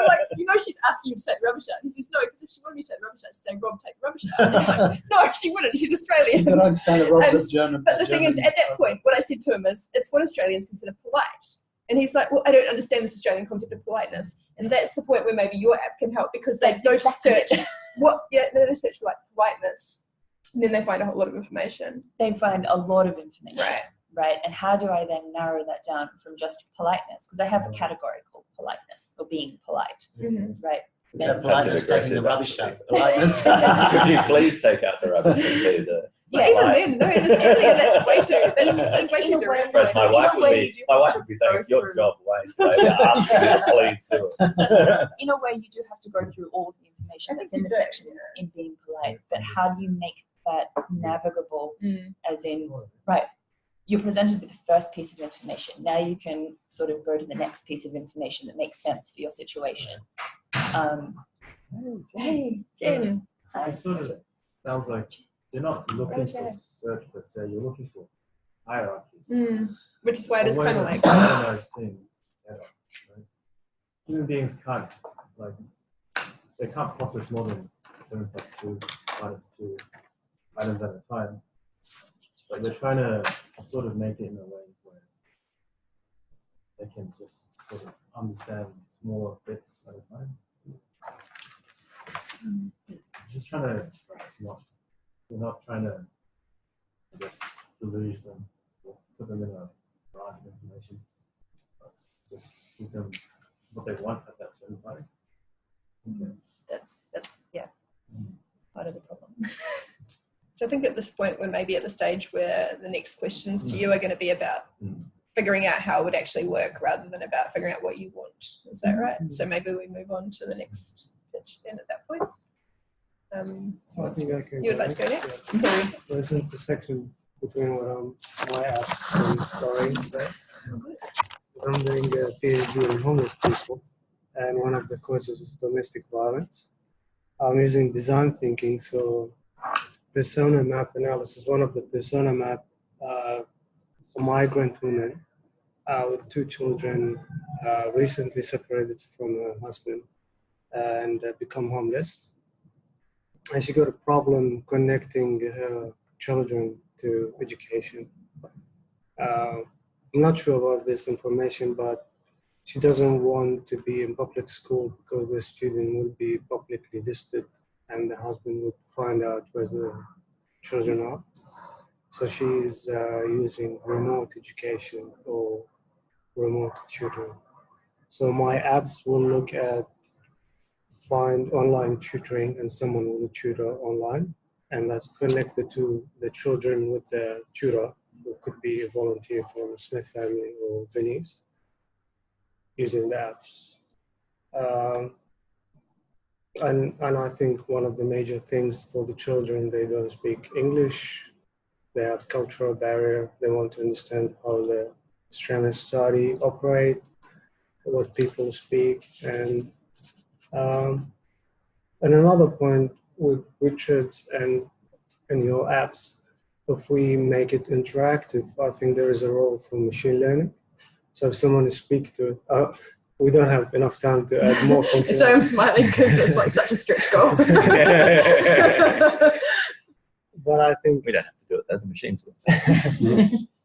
like, she's asking you to take the rubbish out. He says, no, because if she wanted me to take the rubbish out, she'd say, Rob, take the rubbish out. And I'm like, no, she wouldn't. She's Australian. You can understand that Rob's German. But the thing is, at that point, what I said to him is, it's what Australians consider polite. And he's like, well, I don't understand this Australian concept of politeness. And that's the point where maybe your app can help, because they go to search they go to search for like politeness. And then they find a whole lot of information. They find a lot of information. Right. And how do I then narrow that down from just politeness? Because I have a category called politeness, or being polite, right? Yeah, politeness, taking the rubbish out. Politeness. Could you please take out the rubbish and be the... Even then, no, in Australia, that's way too direct. Whereas my wife would be saying, it's your job, Wayne. So ask me to please do it. In a way, you do have to go through all of the information that's in the section in being polite, but how do you make that navigable, as in, right, you're presented with the first piece of information. Now you can sort of go to the next piece of information that makes sense for your situation. Hey, Jen. It sort of sounds like you're not looking for search per se, you're looking for hierarchy. Which is why it is kind of like... things ever, right? Human beings can't, they can't process more than 7 plus 2 minus 2 items at a time. But they're trying to sort of make it in a way where they can just sort of understand smaller bits at a time. Just trying to we're not trying to, I guess, deluge them or put them in a right of information, but just give them what they want at that certain time. Okay. That's part of the problem. So I think at this point we're maybe at the stage where the next questions to you are going to be about figuring out how it would actually work rather than about figuring out what you want. Is that right? So maybe we move on to the next pitch then at that point. I think I can. You would like to go next? There's an intersection between what my ask and Doreen said. I'm doing a PhD on homeless people, and one of the causes is domestic violence. I'm using design thinking, so persona map analysis. One of the persona map, a migrant woman with two children, recently separated from her husband and become homeless. And she got a problem connecting her children to education. I'm not sure about this information, but she doesn't want to be in public school because the student will be publicly listed and the husband would find out where the children are. So she's using remote education or remote tutoring. So my apps will look at find online tutoring and someone will tutor online, and that's connected to the children with the tutor, who could be a volunteer from the Smith family or Vinnie's, using the apps. And I think one of the major things for the children, they don't speak English, they have cultural barrier, they want to understand how the Australian society operate, what people speak, and another point with Richard's and your apps, if we make it interactive, I think there is a role for machine learning. So if someone is speak to, we don't have enough time to add more functionality. So I'm smiling because it's like such a stretch goal. But I think We don't have to do it, though, the machines will.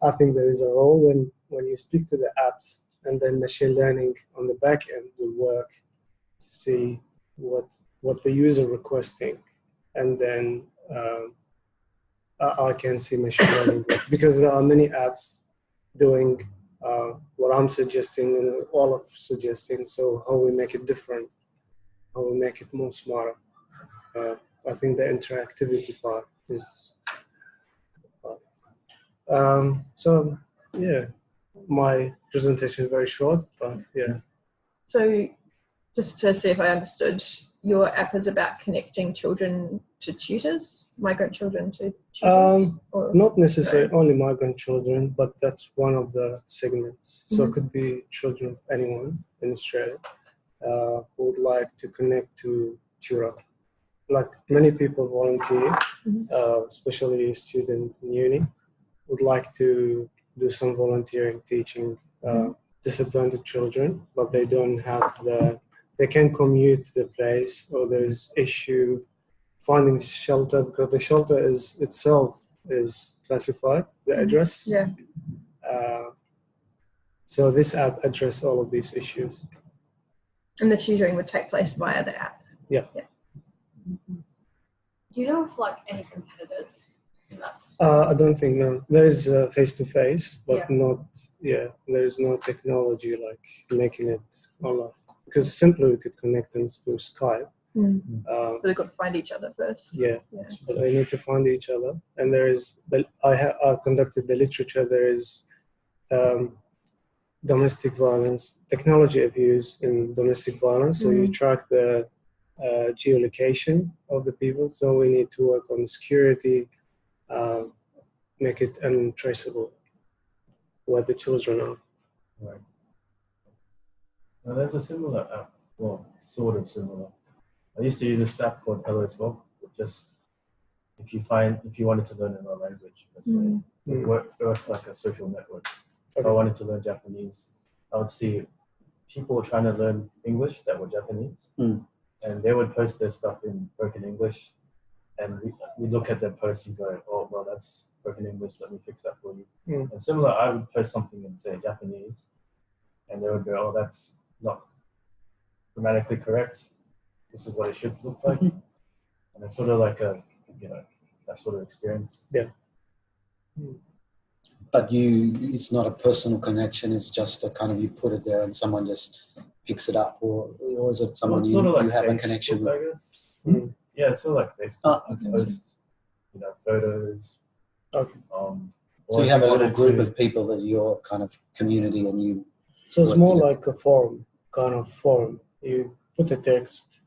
I think there is a role when you speak to the apps, and then machine learning on the back end will work to see what the user requesting, and then I can see machine learning work, because there are many apps doing what I'm suggesting and all of suggesting. So how we make it different, how we make it more smarter. I think the interactivity part is. So yeah, my presentation is very short, but yeah. So just to see if I understood, your app is about connecting children to tutors, migrant children to tutors? Or Not necessarily only migrant children, but that's one of the segments. So it could be children of anyone in Australia who would like to connect to tutor. Like many people volunteer, especially students in uni, would like to do some volunteering teaching disadvantaged children, but they don't have they can't commute to the place, or there's issue finding shelter because the shelter itself is classified, the address. Yeah. So this app addresses all of these issues. And the tutoring would take place via the app. Yeah. Do you know if like any competitors? That's I don't think, no. There is face-to-face, but Yeah. there is no technology like making it online. Because simply we could connect them through Skype. But they've got to find each other first. Yeah, but they need to find each other. And there is, I conducted the literature, there is domestic violence, technology abuse in domestic violence. So you track the geolocation of the people. So we need to work on security, make it untraceable where the children are. Right. Now there's a similar app, well, sort of similar. I used to use this app called Hello 12, just if you wanted to learn another language, let's say, it worked like a social network. If I wanted to learn Japanese, I would see people trying to learn English that were Japanese, and they would post their stuff in broken English, and we look at their posts and go, oh, well, that's broken English, let me fix that for you. And similar, I would post something in, say, Japanese, and they would go, oh, that's not grammatically correct. This is what it should look like. And it's sort of like a, that sort of experience. Yeah. But it's not a personal connection, it's just a kind of, you put it there and someone just picks it up, or is it someone Well, sort of like you have Facebook, a connection with? I guess. Yeah, it's sort of like Facebook. Okay. Post, photos. Okay. So you have a little group of people that your kind of community, and you. So it's more like a forum, kind of forum. You put a text,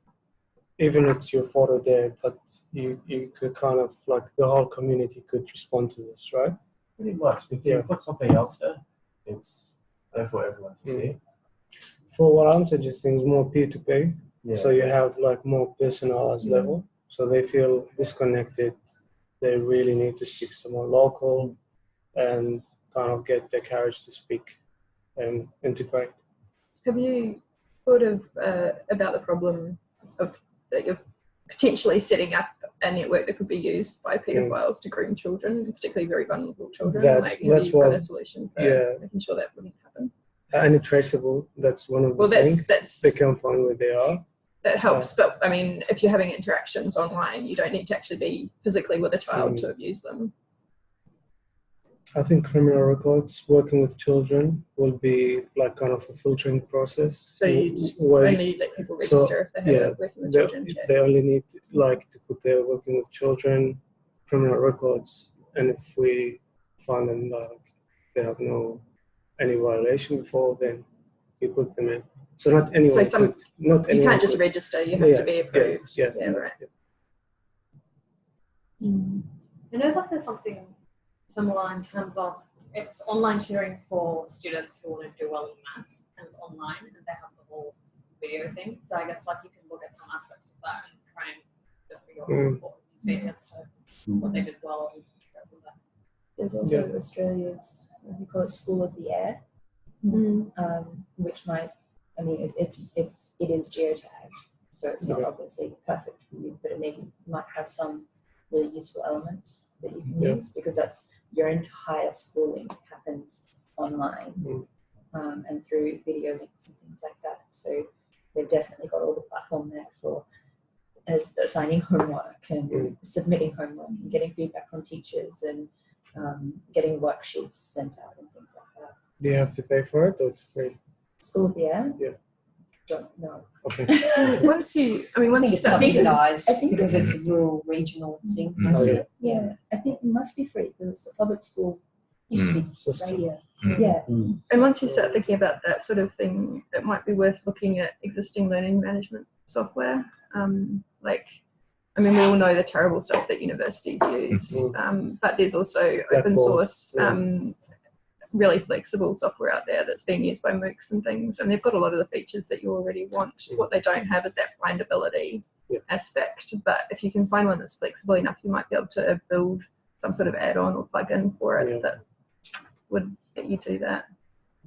even if it's your photo there, but you could kind of like the whole community could respond to this, right? Pretty much. If you put something else there, it's there for everyone to see. For what I'm suggesting is more peer-to-peer. Yeah. So you have like more personalized level. So they feel disconnected. They really need to speak to someone local and kind of get the courage to speak. integrate. Have you thought of about the problem of that you're potentially setting up a network that could be used by paedophiles to groom children, particularly very vulnerable children? That's Have you got what- a solution for making sure that wouldn't happen? And it's traceable. That's one of the Well, things. that's They can find where they are. that helps. But I mean, if you're having interactions online, you don't need to actually be physically with a child to abuse them. I think criminal records, working with children, will be like kind of a filtering process. So you where only let people register if they have a working with children check. they only need like to put their working with children criminal records, and if we find them like they have any violation before, then you put them in. So not anyone. So not you anyone can't just could. register; you have to be approved. Yeah, Right. I know that there's something similar in terms of it's online tutoring for students who want to do well in maths, and it's online, and they have the whole video thing. So I guess like you can look at some aspects of that and try and set for your report and see as to what they did well and go from that. There's also Australia's, we call it School of the Air, which might, I mean, it is geotagged, so it's not obviously perfect for you, but it might have some really useful elements that you can use, because that's your entire schooling happens online and through video links and things like that. So they've definitely got all the platform there for assigning homework and submitting homework and getting feedback from teachers and getting worksheets sent out and things like that. Do you have to pay for it, or it's free? School of the Air? Yeah. Don't know. Okay. Once you I think it's start subsidised because it's a rural regional thing. Mhm. Yeah, I think it must be free because it's the public school. Used to be radio. Yeah. And once you start thinking about that sort of thing, it might be worth looking at existing learning management software. We all know the terrible stuff that universities use, but there's also open source, really flexible software out there that's being used by MOOCs and things, and they've got a lot of the features that you already want. What they don't have is that findability aspect, but if you can find one that's flexible enough, you might be able to build some sort of add-on or plug-in for it that would let you do that.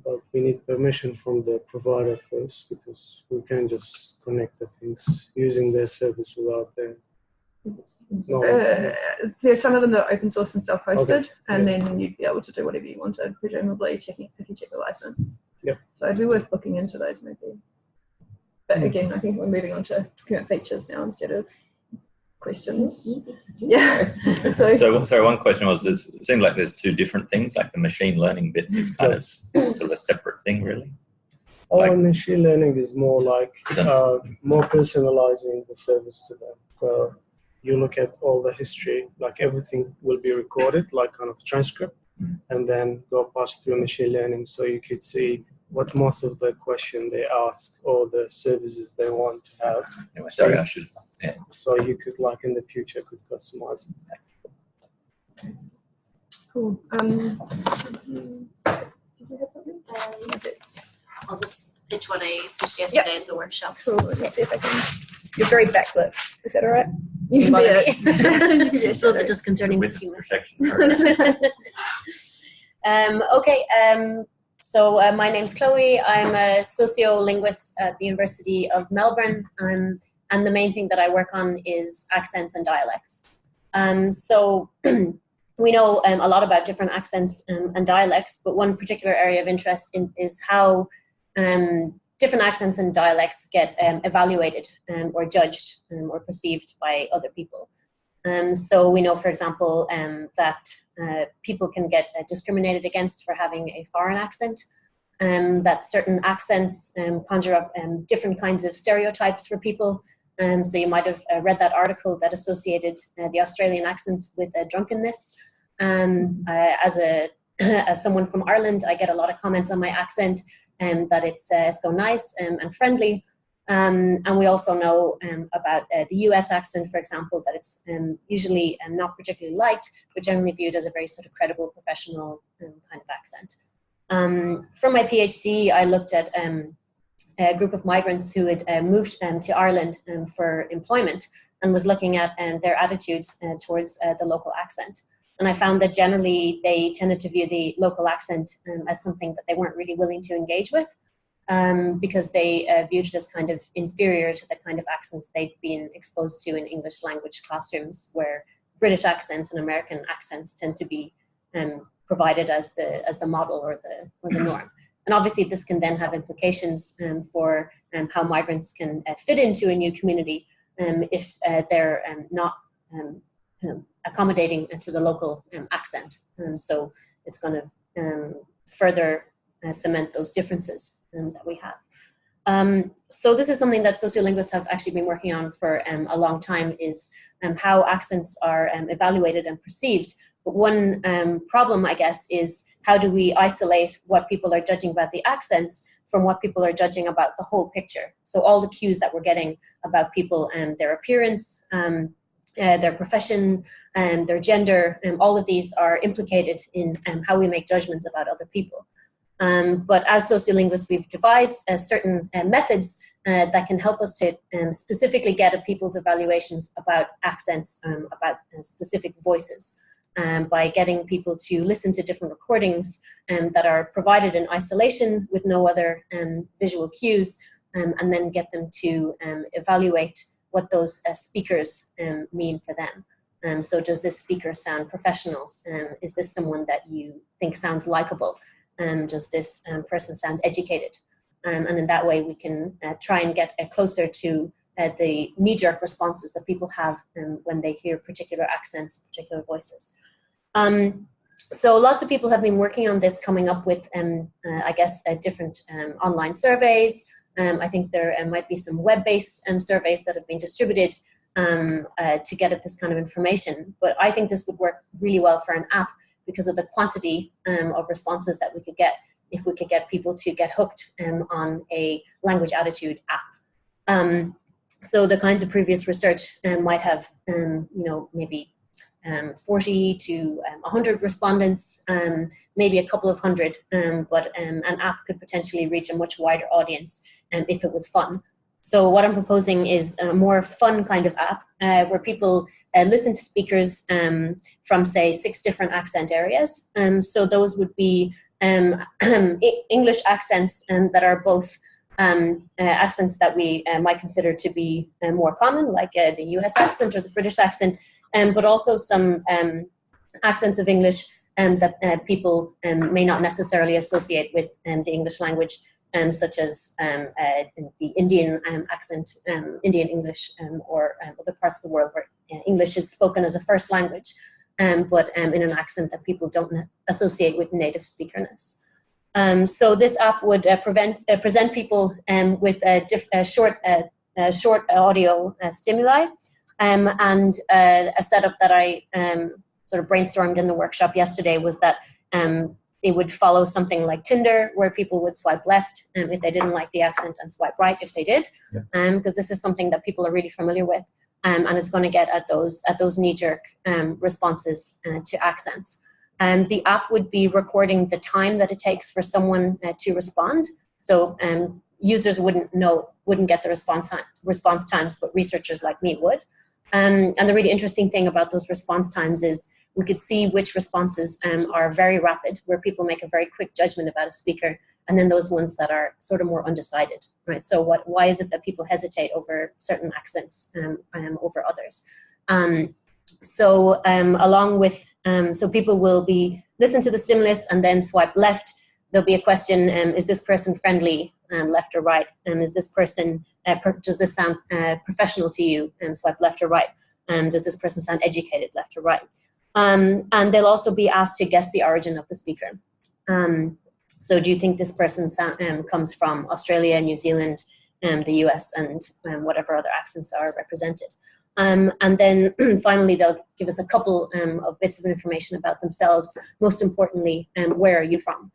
But we need permission from the provider first, because we can't just connect the things using their service without their There's some of them that are open source and self-hosted, and then you'd be able to do whatever you wanted, presumably if you check the license. Yep. So it'd be worth looking into those maybe. But again, I think we're moving on to talking about features now instead of questions. So easy to do. Yeah. So one question was, it seems like there's two different things, like the machine learning bit is kind of sort of a separate thing, really. Machine learning is more like more personalizing the service to them. So you look at all the history, like everything will be recorded, like kind of transcript, and then go past through machine learning, so you could see what most of the question they ask or the services they want to have. Anyway, sorry, I should. Yeah. So you could, like in the future, could customize it. Cool. Did you have something? I'll just pitch what I pitched yesterday at the workshop. Cool. Let me see if I can. You're very backlit. Is that all right? You Bother can me. be a It's a little bit disconcerting to With see myself. protection. So my name's Chloe. I'm a sociolinguist at the University of Melbourne, and the main thing that I work on is accents and dialects. So we know a lot about different accents and dialects, but one particular area of interest is how different accents and dialects get evaluated or judged or perceived by other people. So we know, for example, that people can get discriminated against for having a foreign accent, that certain accents conjure up different kinds of stereotypes for people. So you might have read that article that associated the Australian accent with drunkenness. As someone from Ireland, I get a lot of comments on my accent, that it's so nice and friendly. And we also know about the US accent, for example, that it's usually not particularly liked, but generally viewed as a very sort of credible, professional kind of accent. For my PhD, I looked at a group of migrants who had moved to Ireland for employment, and was looking at their attitudes towards the local accent. And I found that generally they tended to view the local accent as something that they weren't really willing to engage with, because they viewed it as kind of inferior to the kind of accents they'd been exposed to in English language classrooms, where British accents and American accents tend to be provided as the model or the norm. And obviously this can then have implications for how migrants can fit into a new community if they're not accommodating to the local accent. So it's going to further cement those differences that we have. So this is something that sociolinguists have actually been working on for a long time, is how accents are evaluated and perceived. But one problem, I guess, is how do we isolate what people are judging about the accents from what people are judging about the whole picture? So all the cues that we're getting about people and their appearance, their profession, and their gender, all of these are implicated in how we make judgments about other people. But as sociolinguists, we've devised certain methods that can help us to specifically get at people's evaluations about accents, about specific voices, by getting people to listen to different recordings that are provided in isolation with no other visual cues, and then get them to evaluate what those speakers mean for them. So does this speaker sound professional? Is this someone that you think sounds likable? Does this person sound educated? And in that way we can try and get closer to the knee-jerk responses that people have when they hear particular accents, particular voices. So lots of people have been working on this, coming up with, I guess, different online surveys. I think there might be some web-based surveys that have been distributed to get at this kind of information. But I think this would work really well for an app because of the quantity of responses that we could get if we could get people to get hooked on a language attitude app. So the kinds of previous research might have, maybe 40 to 100 respondents, maybe a couple of hundred, but an app could potentially reach a much wider audience if it was fun. So what I'm proposing is a more fun kind of app where people listen to speakers from, say, 6 different accent areas. So those would be English accents that are both accents that we might consider to be more common, like the US accent or the British accent, but also some accents of English that people may not necessarily associate with the English language, such as the Indian accent, Indian English, or other parts of the world where English is spoken as a first language, but in an accent that people don't associate with native speakerness. So this app would present people with short audio stimuli, and a setup that I sort of brainstormed in the workshop yesterday was that it would follow something like Tinder, where people would swipe left if they didn't like the accent and swipe right if they did, because this is something that people are really familiar with, and it's going to get at those knee-jerk responses to accents. The app would be recording the time that it takes for someone to respond. So users wouldn't get the response times, but researchers like me would. And the really interesting thing about those response times is we could see which responses are very rapid, where people make a very quick judgment about a speaker, and then those ones that are sort of more undecided, right? So why is it that people hesitate over certain accents over others? So along with, so people will be listen to the stimulus and then swipe left. There'll be a question, is this person friendly, left or right? Is this person, does this sound professional to you? Swipe left or right. Does this person sound educated, left or right? And they'll also be asked to guess the origin of the speaker. So do you think this person comes from Australia, New Zealand, the US, and whatever other accents are represented? And then finally, they'll give us a couple of bits of information about themselves. Most importantly, where are you from?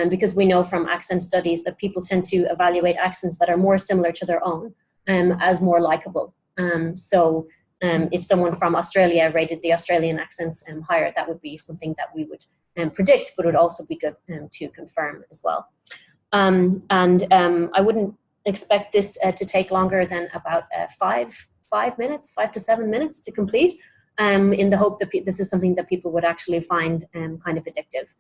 Because we know from accent studies that people tend to evaluate accents that are more similar to their own as more likable. So if someone from Australia rated the Australian accents higher, that would be something that we would predict, but would also be good to confirm as well. I wouldn't expect this to take longer than about 5 to 7 minutes to complete. in the hope that this is something that people would actually find kind of addictive.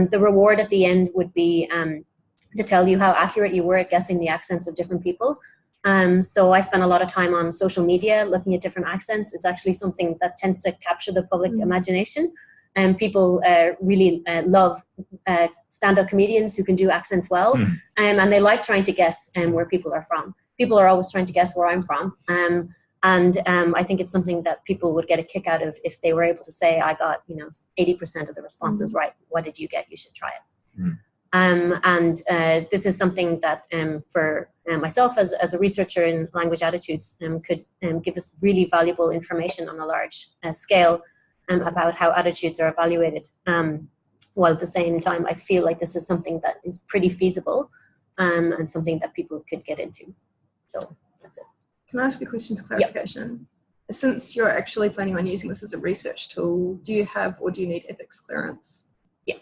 The reward at the end would be to tell you how accurate you were at guessing the accents of different people. So I spent a lot of time on social media looking at different accents. It's actually something that tends to capture the public imagination. And people really love stand-up comedians who can do accents well. And they like trying to guess where people are from. People are always trying to guess where I'm from. And I think it's something that people would get a kick out of if they were able to say, I got 80% of the responses right. What did you get? You should try it. And this is something that for myself as a researcher in language attitudes could give us really valuable information on a large scale about how attitudes are evaluated. While at the same time, I feel like this is something that is pretty feasible and something that people could get into. So that's it. Can I ask a question for clarification? Yep. Since you're actually planning on using this as a research tool, do you have or do you need ethics clearance? Yeah.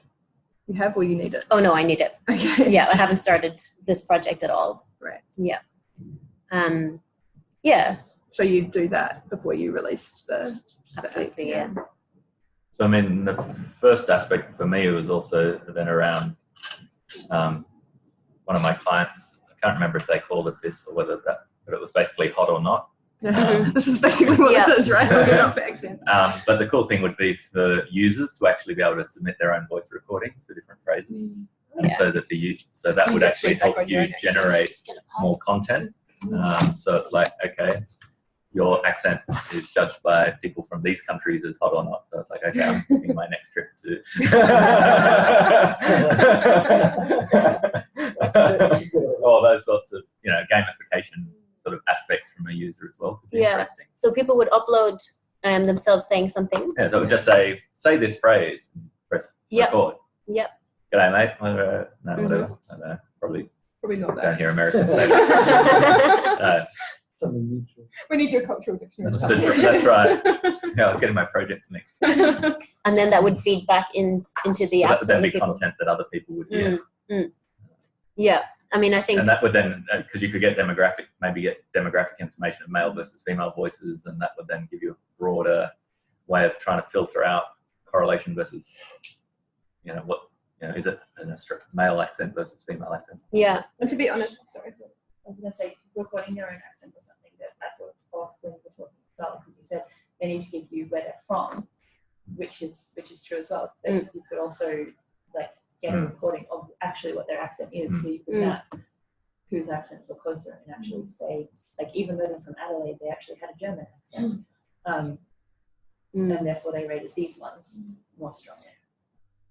You have or you need it? Oh no, I need it. Okay. Yeah, I haven't started this project at all. Right. Yeah. Yeah. So you do that before you released the... Absolutely, yeah. So I mean, the first aspect for me was also then around one of my clients. I can't remember if they called it this or whether that, but it was basically hot or not. This is basically what this is, right? Not for accents. But the cool thing would be for users to actually be able to submit their own voice recordings for different phrases, and so that that would actually help you generate more content. So it's like, okay, your accent is judged by people from these countries as hot or not. So it's like, okay, I'm booking my next trip to. All those sorts of gamification sort of aspects from a user as well. Interesting. So people would upload themselves saying something. Yeah, so it would just say this phrase, and press record. Yep. G'day, mate. No, whatever. I don't know. Probably not that. Don't hear Americans say that. Something neutral. We need your cultural dictionary. That's right. Yeah, I was getting my projects mixed. And then that would feed back into the So apps. that would then be content that other people would get. Yeah, I mean, I think. And that would then, because you could get demographic information of male versus female voices, and that would then give you a broader way of trying to filter out correlation versus, is it a male accent versus female accent? Yeah. And to be honest, sorry. I was going to say, recording their own accent was something that I thought of when we were talking about, because you said they need to give you where they're from, which is true as well. But you could also get a recording of actually what their accent is, so you could map whose accents were closer and actually say, even though they're from Adelaide, they actually had a German accent, and therefore they rated these ones more strongly.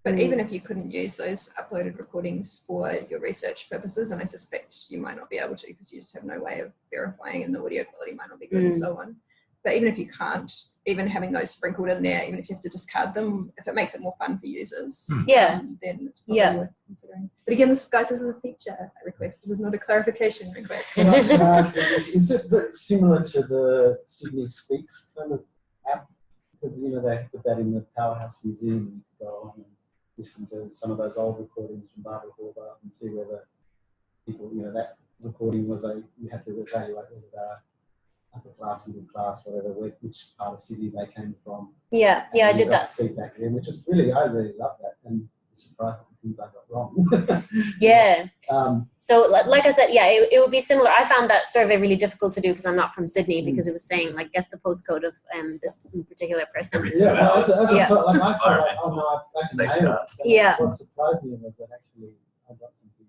But even if you couldn't use those uploaded recordings for your research purposes, and I suspect you might not be able to because you just have no way of verifying and the audio quality might not be good and so on. But even if you can't, even having those sprinkled in there, even if you have to discard them, if it makes it more fun for users, then it's probably worth considering. But again, this is a feature request. This is not a clarification request. Is it very similar to the Sydney Speaks kind of app? Because they put that in the Powerhouse Museum and you can go on and listen to some of those old recordings from Barbara Hallberg and see whether people, that recording you have to evaluate whether they're upper class, middle class, whatever, which part of Sydney they came from. Yeah, I did that. Feedback in, which is I really love that, and surprised at the things I got wrong. Yeah. So, like I said, it would be similar. I found that survey really difficult to do because I'm not from Sydney, because it was saying guess the postcode of this particular person. Yeah, I felt I can nail it. So Yeah. What surprised me was that actually I got something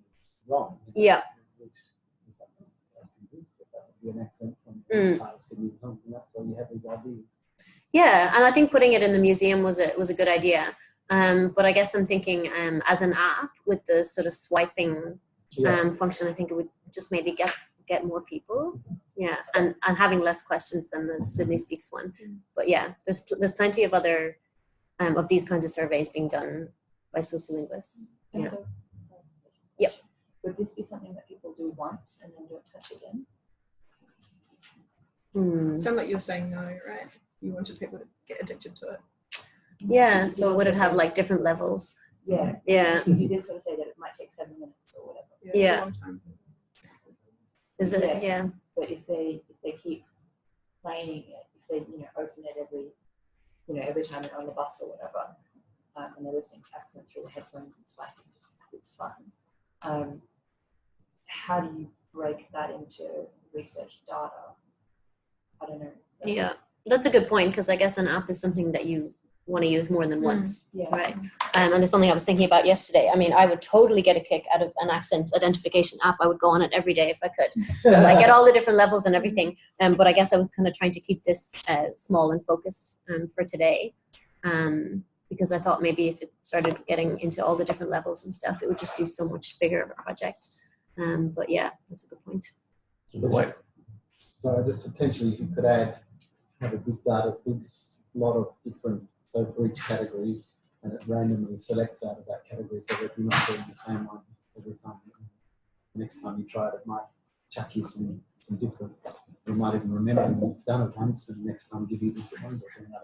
wrong. Yeah. Which was that would be an accent from this part of Sydney or something like that. So you have these ideas. Yeah, and I think putting it in the museum was a good idea. But I guess I'm thinking as an app with the sort of swiping function, I think it would just maybe get more people. Yeah, and having less questions than the Sydney Speaks one. But yeah, there's plenty of other of these kinds of surveys being done by sociolinguists. Yeah. Yep. Would this be something that people do once and then don't touch again? Sound like you were saying no, right? You wanted people to get addicted to it. Yeah, so would it have different levels? Yeah. Yeah. You did sort of say that it might take 7 minutes or whatever. It's a long time. Is it? Yeah. But if they keep playing it, if they open it every every time they're on the bus or whatever, and they're listening to accent through the headphones and swiping just because it's fun. How do you break that into research data? I don't know. Yeah, that's a good point, because I guess an app is something that you want to use more than once, Yeah. right? And it's something I was thinking about yesterday. I mean, I would totally get a kick out of an accent identification app. I would go on it every day if I could. I get all the different levels and everything. But I guess I was kind of trying to keep this small and focused for today, because I thought maybe if it started getting into all the different levels and stuff, it would just be so much bigger of a project. But yeah, that's a good point. So just potentially you could have a big database, a lot of different, so for each category, and it randomly selects out of that category so that you're not doing the same one every time. The next time you try it, it might chuck you some different, you might even remember you've done it once, and next time give you different ones or something like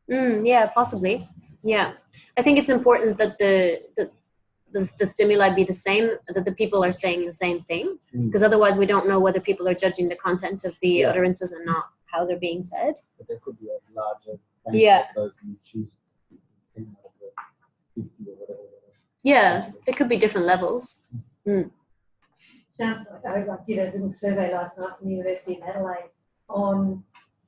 that. Yeah, possibly. Yeah, I think it's important that the stimuli be the same, that the people are saying the same thing, because otherwise we don't know whether people are judging the content of the utterances and not how they're being said. But there could be a larger Yeah. of those you choose 10 out of the 50 or whatever it is. Yeah, there could be different levels. Sounds like I did a little survey last night from the University of Adelaide on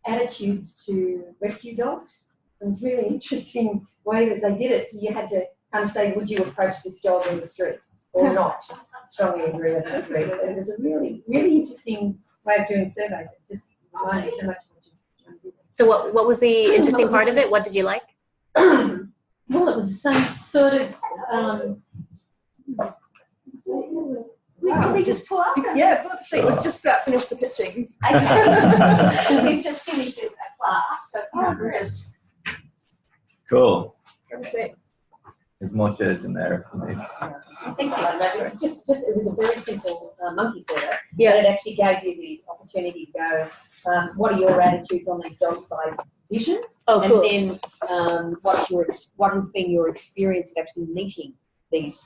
attitudes to rescue dogs. It was really interesting way that they did it. You had to kind of say, would you approach this dog in the street or not? Strongly agree or disagree. But it was a really, really interesting way of doing surveys. It just reminded me so much of what you're trying to do. So what was the interesting part of it? What did you like? Well, it was some sort of. Can we just pull up? Yeah, let's see. We've just about finished the pitching. We've just finished a class, so we're just. Cool. Have a seat. There's more chairs in there. Thank you. Just it was a very simple monkey survey. Yeah. But it actually gave you the opportunity to go, what are your attitudes on these dogs by vision? Oh, cool. And then what has been your experience of actually meeting these